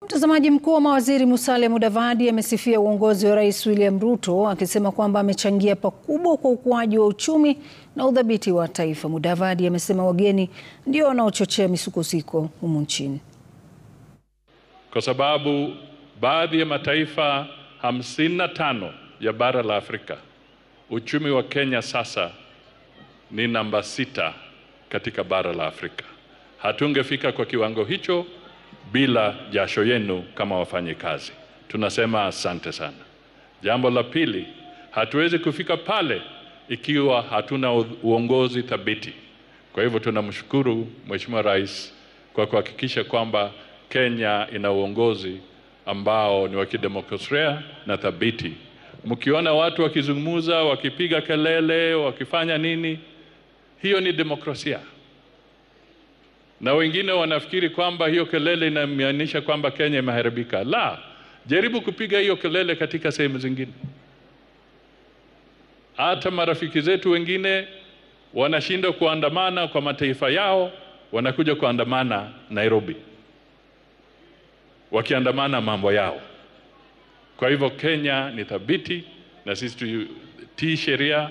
Mtazamaji, mkuu wa mawaziri Musalia Mudavadi amesifia uongozi wa Rais William Ruto akisema kwamba amechangia pakubwa kwa ukuaji wa uchumi na udhabiti wa taifa. Mudavadi amesema wageni ndio wanaochochea misukosuko humu nchini, kwa sababu baadhi ya mataifa 55 ya bara la Afrika, uchumi wa Kenya sasa ni namba 6 katika bara la Afrika. Hatungefika kwa kiwango hicho bila jasho yenu kama wafanyikazi. Tunasema asante sana. Jambo la pili, hatuwezi kufika pale ikiwa hatuna uongozi thabiti. Kwa hivyo tunamshukuru Mheshimiwa Rais kwa kuhakikisha kwamba Kenya ina uongozi ambao ni wa kidemokrasia na thabiti. Mkiona watu wakizungumza, wakipiga kelele, wakifanya nini, hiyo ni demokrasia. Na wengine wanafikiri kwamba hiyo kelele inamaanisha kwamba Kenya imeharibika. La, jaribu kupiga hiyo kelele katika sehemu zingine. Hata marafiki zetu wengine wanashinda kuandamana kwa mataifa yao, wanakuja kuandamana Nairobi, wakiandamana mambo yao. Kwa hivyo Kenya ni thabiti na sisi tutii sheria.